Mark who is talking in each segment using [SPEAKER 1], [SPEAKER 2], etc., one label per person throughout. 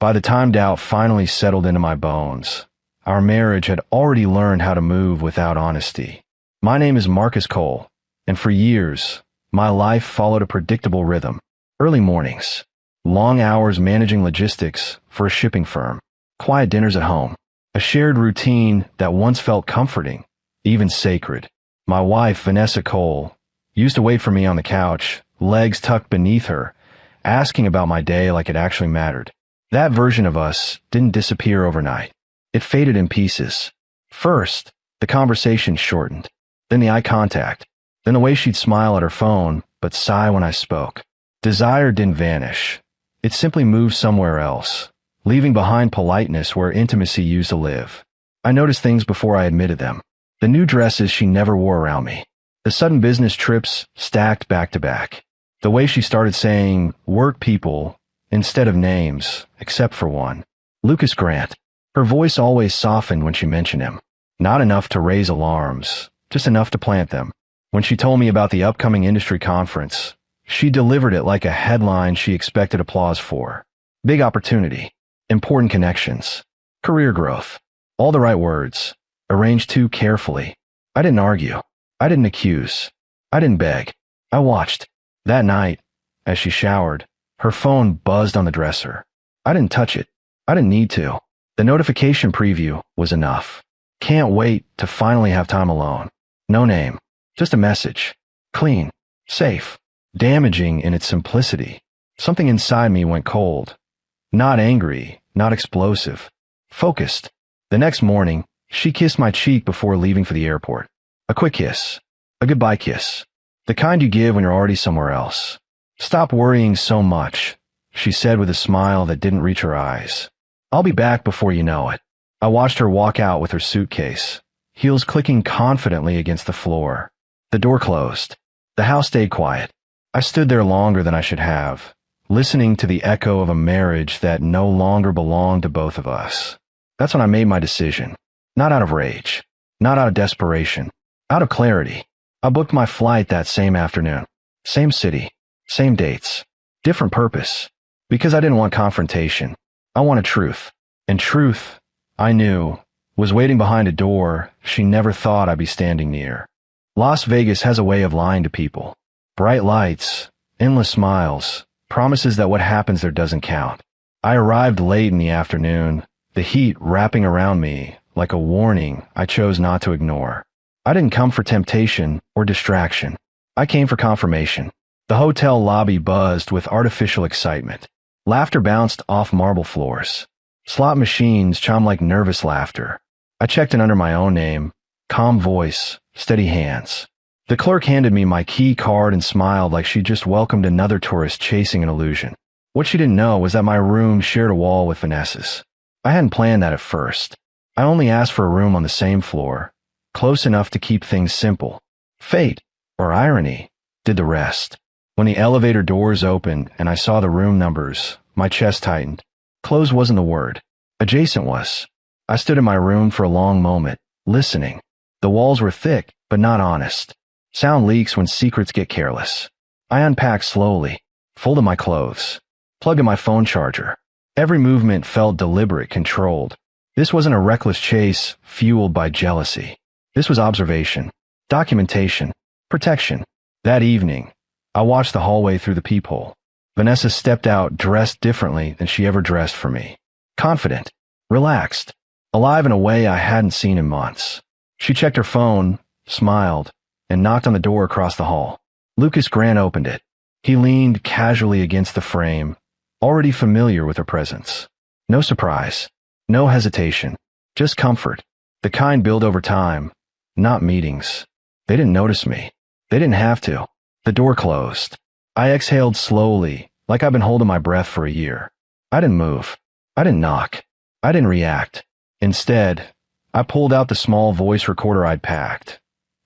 [SPEAKER 1] By the time doubt finally settled into my bones, our marriage had already learned how to move without honesty. My name is Marcus Cole, and for years, my life followed a predictable rhythm. Early mornings, long hours managing logistics for a shipping firm, quiet dinners at home, a shared routine that once felt comforting, even sacred. My wife, Vanessa Cole, used to wait for me on the couch, legs tucked beneath her, asking about my day like it actually mattered. That version of us didn't disappear overnight. It faded in pieces. First, the conversation shortened, then the eye contact, then the way she'd smile at her phone but sigh when I spoke. Desire didn't vanish. It simply moved somewhere else, leaving behind politeness where intimacy used to live. I noticed things before I admitted them. The new dresses she never wore around me. The sudden business trips stacked back to back. The way she started saying work people instead of names, except for one. Lucas Grant. Her voice always softened when she mentioned him. Not enough to raise alarms, just enough to plant them. When she told me about the upcoming industry conference, she delivered it like a headline she expected applause for. Big opportunity, important connections, career growth, all the right words, arranged too carefully. I didn't argue. I didn't accuse. I didn't beg. I watched. That night, as she showered, her phone buzzed on the dresser. I didn't touch it. I didn't need to. The notification preview was enough. Can't wait to finally have time alone. No name. Just a message. Clean. Safe. Damaging in its simplicity. Something inside me went cold. Not angry, not explosive. Focused. The next morning, she kissed my cheek before leaving for the airport. A quick kiss. A goodbye kiss. The kind you give when you're already somewhere else. Stop worrying so much, she said with a smile that didn't reach her eyes. I'll be back before you know it. I watched her walk out with her suitcase, heels clicking confidently against the floor. The door closed. The house stayed quiet. I stood there longer than I should have, listening to the echo of a marriage that no longer belonged to both of us. That's when I made my decision. Not out of rage. Not out of desperation. Out of clarity. I booked my flight that same afternoon. Same city. Same dates. Different purpose. Because I didn't want confrontation. I wanted truth. And truth, I knew, was waiting behind a door she never thought I'd be standing near. Las Vegas has a way of lying to people. Bright lights, endless smiles, promises that what happens there doesn't count. I arrived late in the afternoon, the heat wrapping around me like a warning I chose not to ignore. I didn't come for temptation or distraction. I came for confirmation. The hotel lobby buzzed with artificial excitement. Laughter bounced off marble floors. Slot machines chimed like nervous laughter. I checked in under my own name. Calm voice, steady hands. The clerk handed me my key card and smiled like she'd just welcomed another tourist chasing an illusion. What she didn't know was that my room shared a wall with Vanessa's. I hadn't planned that at first. I only asked for a room on the same floor, close enough to keep things simple. Fate, or irony, did the rest. When the elevator doors opened and I saw the room numbers, my chest tightened. Close wasn't the word. Adjacent was. I stood in my room for a long moment, listening. The walls were thick, but not honest. Sound leaks when secrets get careless. I unpacked slowly, folded my clothes, plugged in my phone charger. Every movement felt deliberate, controlled. This wasn't a reckless chase fueled by jealousy. This was observation, documentation, protection. That evening, I watched the hallway through the peephole. Vanessa stepped out dressed differently than she ever dressed for me. Confident, relaxed, alive in a way I hadn't seen in months. She checked her phone, smiled, and knocked on the door across the hall. Lucas Grant opened it. He leaned casually against the frame, already familiar with her presence. No surprise, no hesitation, just comfort. The kind built over time, not meetings. They didn't notice me. They didn't have to. The door closed. I exhaled slowly, like I'd been holding my breath for a year. I didn't move. I didn't knock. I didn't react. Instead, I pulled out the small voice recorder I'd packed.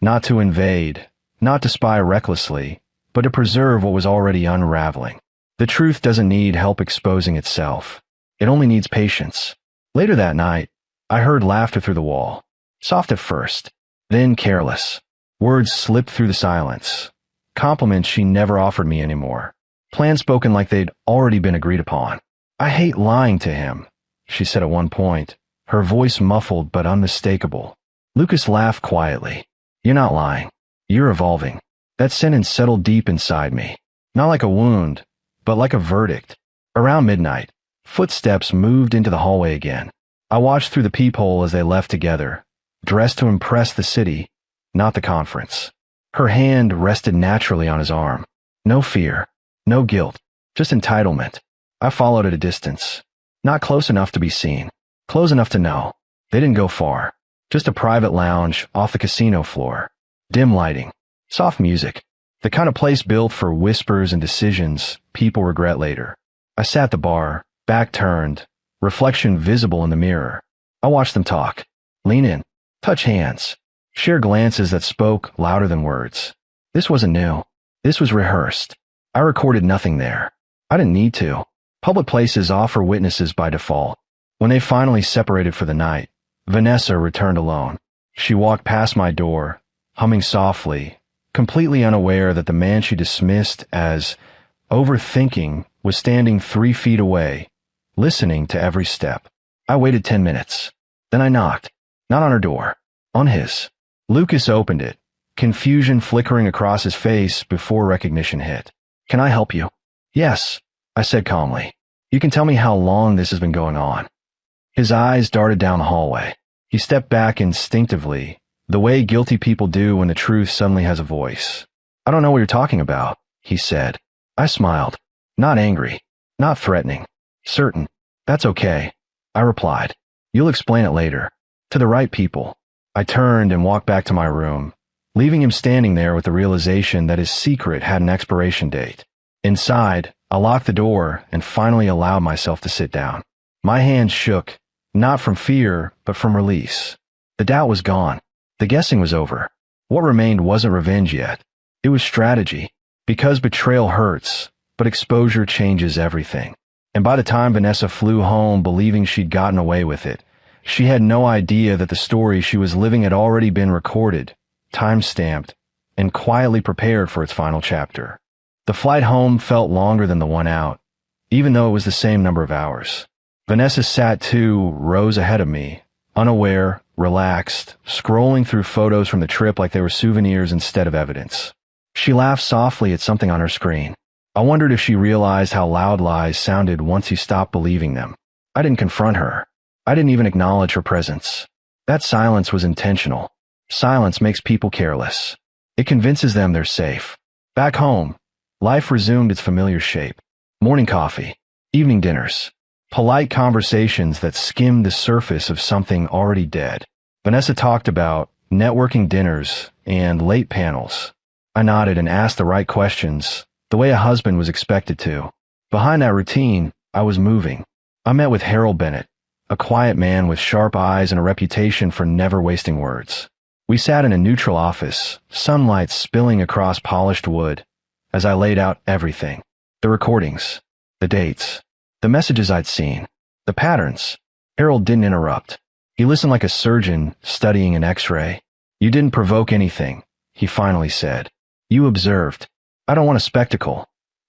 [SPEAKER 1] Not to invade, not to spy recklessly, but to preserve what was already unraveling. The truth doesn't need help exposing itself. It only needs patience. Later that night, I heard laughter through the wall. Soft at first, then careless. Words slipped through the silence. Compliments she never offered me anymore. Plans spoken like they'd already been agreed upon. I hate lying to him, she said at one point, her voice muffled but unmistakable. Lucas laughed quietly. You're not lying. You're evolving. That sentence settled deep inside me. Not like a wound, but like a verdict. Around midnight, footsteps moved into the hallway again. I watched through the peephole as they left together, dressed to impress the city, not the conference. Her hand rested naturally on his arm. No fear, no guilt, just entitlement. I followed at a distance. Not close enough to be seen. Close enough to know. They didn't go far. Just a private lounge off the casino floor. Dim lighting. Soft music. The kind of place built for whispers and decisions people regret later. I sat at the bar, back turned, reflection visible in the mirror. I watched them talk. Lean in. Touch hands. Share glances that spoke louder than words. This wasn't new. This was rehearsed. I recorded nothing there. I didn't need to. Public places offer witnesses by default. When they finally separated for the night, Vanessa returned alone. She walked past my door, humming softly, completely unaware that the man she dismissed as overthinking was standing 3 feet away, listening to every step. I waited 10 minutes. Then I knocked. Not on her door. On his. Lucas opened it, confusion flickering across his face before recognition hit. Can I help you? Yes, I said calmly. You can tell me how long this has been going on. His eyes darted down the hallway. He stepped back instinctively, the way guilty people do when the truth suddenly has a voice. I don't know what you're talking about, he said. I smiled. Not angry. Not threatening. Certain. That's okay. I replied. You'll explain it later. To the right people. I turned and walked back to my room, leaving him standing there with the realization that his secret had an expiration date. Inside, I locked the door and finally allowed myself to sit down. My hands shook, not from fear, but from release. The doubt was gone. The guessing was over. What remained wasn't revenge yet. It was strategy. Because betrayal hurts, but exposure changes everything. And by the time Vanessa flew home believing she'd gotten away with it, she had no idea that the story she was living had already been recorded, time-stamped, and quietly prepared for its final chapter. The flight home felt longer than the one out, even though it was the same number of hours. Vanessa sat 2 rows ahead of me, unaware, relaxed, scrolling through photos from the trip like they were souvenirs instead of evidence. She laughed softly at something on her screen. I wondered if she realized how loud lies sounded once you stopped believing them. I didn't confront her. I didn't even acknowledge her presence. That silence was intentional. Silence makes people careless. It convinces them they're safe. Back home, life resumed its familiar shape. Morning coffee, evening dinners, polite conversations that skimmed the surface of something already dead. Vanessa talked about networking dinners and late panels. I nodded and asked the right questions, the way a husband was expected to. Behind that routine, I was moving. I met with Harold Bennett, a quiet man with sharp eyes and a reputation for never wasting words. We sat in a neutral office, sunlight spilling across polished wood, as I laid out everything. The recordings, the dates, the messages I'd seen, the patterns. Harold didn't interrupt. He listened like a surgeon studying an X-ray. You didn't provoke anything, he finally said. You observed. I don't want a spectacle,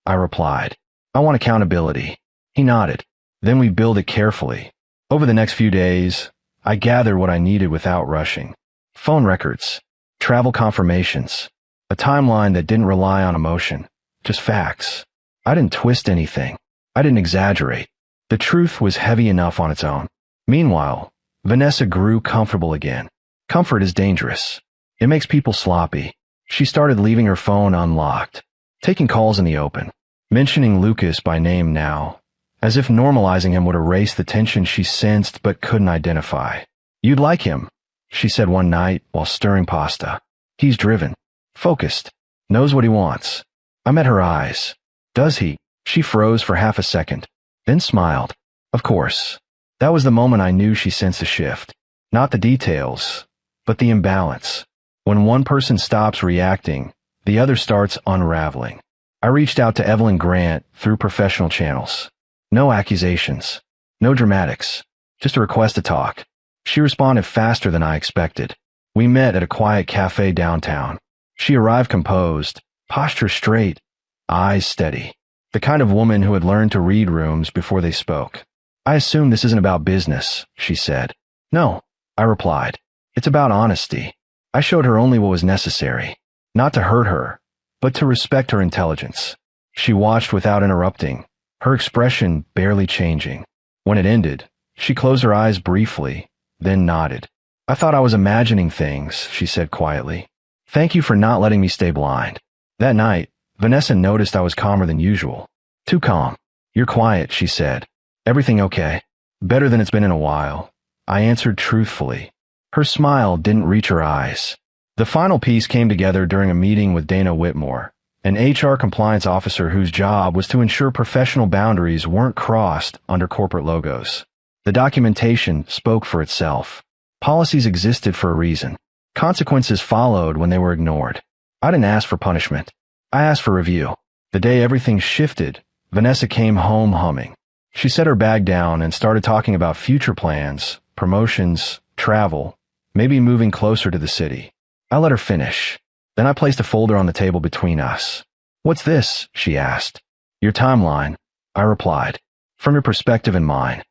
[SPEAKER 1] I replied. I want accountability. He nodded. Then we build it carefully. Over the next few days, I gathered what I needed without rushing. Phone records, travel confirmations, a timeline that didn't rely on emotion, just facts. I didn't twist anything. I didn't exaggerate. The truth was heavy enough on its own. Meanwhile, Vanessa grew comfortable again. Comfort is dangerous. It makes people sloppy. She started leaving her phone unlocked, taking calls in the open, mentioning Lucas by name now, as if normalizing him would erase the tension she sensed but couldn't identify. You'd like him, she said one night while stirring pasta. He's driven, focused, knows what he wants. I met her eyes. Does he? She froze for half a second, then smiled. Of course. That was the moment I knew she sensed a shift. Not the details, but the imbalance. When one person stops reacting, the other starts unraveling. I reached out to Evelyn Grant through professional channels. No accusations. No dramatics. Just a request to talk. She responded faster than I expected. We met at a quiet cafe downtown. She arrived composed, posture straight, eyes steady. the kind of woman who had learned to read rooms before they spoke. I assume this isn't about business, she said. No, I replied. It's about honesty. I showed her only what was necessary, not to hurt her, but to respect her intelligence. She watched without interrupting, her expression barely changing. When it ended, she closed her eyes briefly, then nodded. I thought I was imagining things, she said quietly. Thank you for not letting me stay blind. That night, Vanessa noticed I was calmer than usual. Too calm. You're quiet, she said. Everything okay? Better than it's been in a while. I answered truthfully. Her smile didn't reach her eyes. The final piece came together during a meeting with Dana Whitmore, an HR compliance officer whose job was to ensure professional boundaries weren't crossed under corporate logos. The documentation spoke for itself. Policies existed for a reason. Consequences followed when they were ignored. I didn't ask for punishment. I asked for review. The day everything shifted, Vanessa came home humming. She set her bag down and started talking about future plans, promotions, travel, maybe moving closer to the city. I let her finish. Then I placed a folder on the table between us. What's this? She asked. Your timeline, I replied. From your perspective and mine.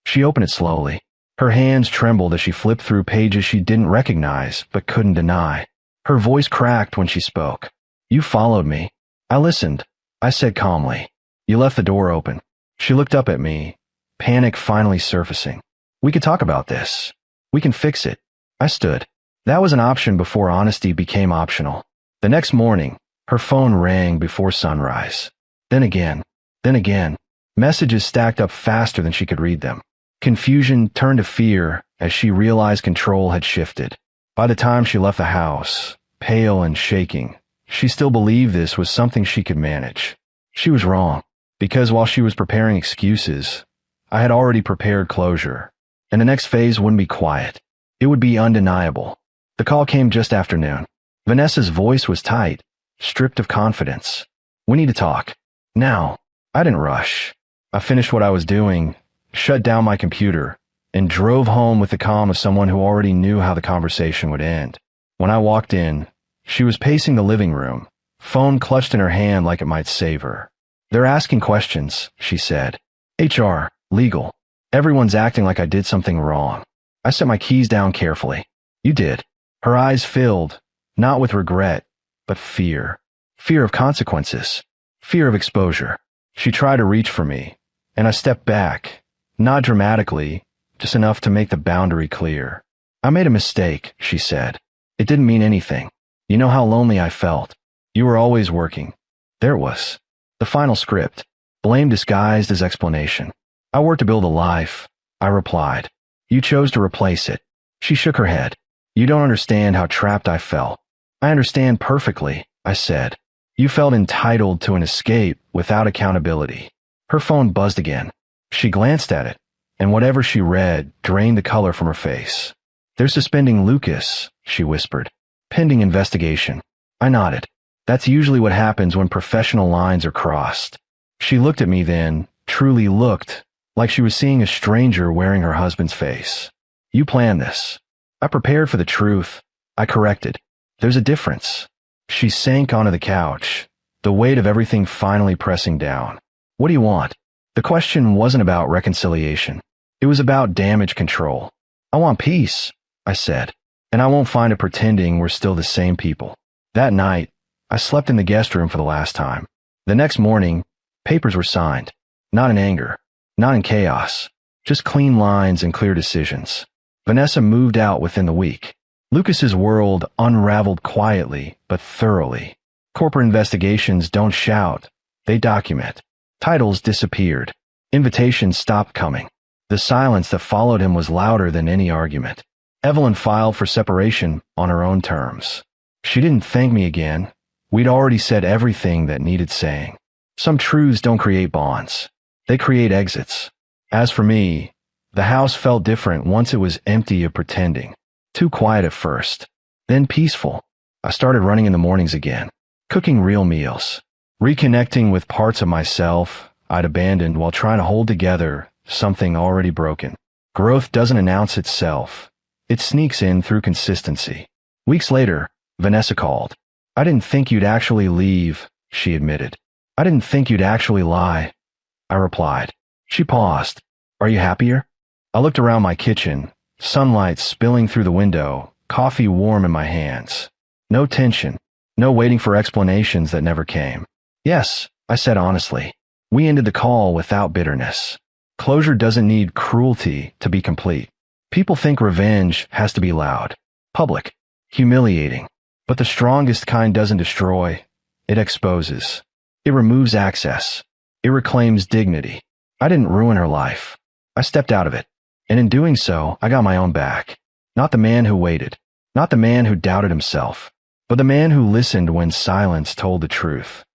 [SPEAKER 1] She opened it slowly. Her hands trembled as she flipped through pages she didn't recognize but couldn't deny. Her voice cracked when she spoke. You followed me. I listened. I said calmly. You left the door open. She looked up at me, panic finally surfacing. We could talk about this. We can fix it. I stood. That was an option before honesty became optional. The next morning, her phone rang before sunrise. Then again. Messages stacked up faster than she could read them. Confusion turned to fear as she realized control had shifted. By the time she left the house, pale and shaking, she still believed this was something she could manage. She was wrong, because while she was preparing excuses, I had already prepared closure, and the next phase wouldn't be quiet. It would be undeniable. The call came just after noon. Vanessa's voice was tight, stripped of confidence. We need to talk. Now. I didn't rush. I finished what I was doing, shut down my computer, and drove home with the calm of someone who already knew how the conversation would end. When I walked in, she was pacing the living room, phone clutched in her hand like it might save her. They're asking questions, she said. HR, legal. Everyone's acting like I did something wrong. I set my keys down carefully. You did. Her eyes filled, not with regret, but fear. Fear of consequences. Fear of exposure. She tried to reach for me, and I stepped back, not dramatically, just enough to make the boundary clear. I made a mistake, she said. It didn't mean anything. You know how lonely I felt. You were always working. There it was. The final script. Blame disguised as explanation. I worked to build a life, I replied. You chose to replace it. She shook her head. You don't understand how trapped I felt. I understand perfectly, I said. You felt entitled to an escape without accountability. Her phone buzzed again. She glanced at it, and whatever she read drained the color from her face. They're suspending Lucas, she whispered. Pending investigation. I nodded. That's usually what happens when professional lines are crossed. She looked at me then, truly looked, like she was seeing a stranger wearing her husband's face. You planned this. I prepared for the truth. I corrected. There's a difference. She sank onto the couch, the weight of everything finally pressing down. What do you want? The question wasn't about reconciliation. It was about damage control. I want peace, I said, and I won't find it pretending we're still the same people. That night, I slept in the guest room for the last time. The next morning, papers were signed. Not in anger, not in chaos, just clean lines and clear decisions. Vanessa moved out within the week. Lucas's world unraveled quietly but thoroughly. Corporate investigations don't shout, they document. Titles disappeared. Invitations stopped coming. The silence that followed him was louder than any argument. Evelyn filed for separation on her own terms. She didn't thank me again. We'd already said everything that needed saying. Some truths don't create bonds. They create exits. As for me, the house felt different once it was empty of pretending. Too quiet at first, then peaceful. I started running in the mornings again, cooking real meals, reconnecting with parts of myself I'd abandoned while trying to hold together something already broken. Growth doesn't announce itself. It sneaks in through consistency. Weeks later, Vanessa called. I didn't think you'd actually leave, she admitted. I didn't think you'd actually lie, I replied. She paused. Are you happier? I looked around my kitchen, sunlight spilling through the window, coffee warm in my hands. No tension, no waiting for explanations that never came. Yes, I said honestly. We ended the call without bitterness. Closure doesn't need cruelty to be complete. People think revenge has to be loud, public, humiliating. But the strongest kind doesn't destroy, it exposes. It removes access. It reclaims dignity. I didn't ruin her life. I stepped out of it. And in doing so, I got my own back. Not the man who waited. Not the man who doubted himself. But the man who listened when silence told the truth.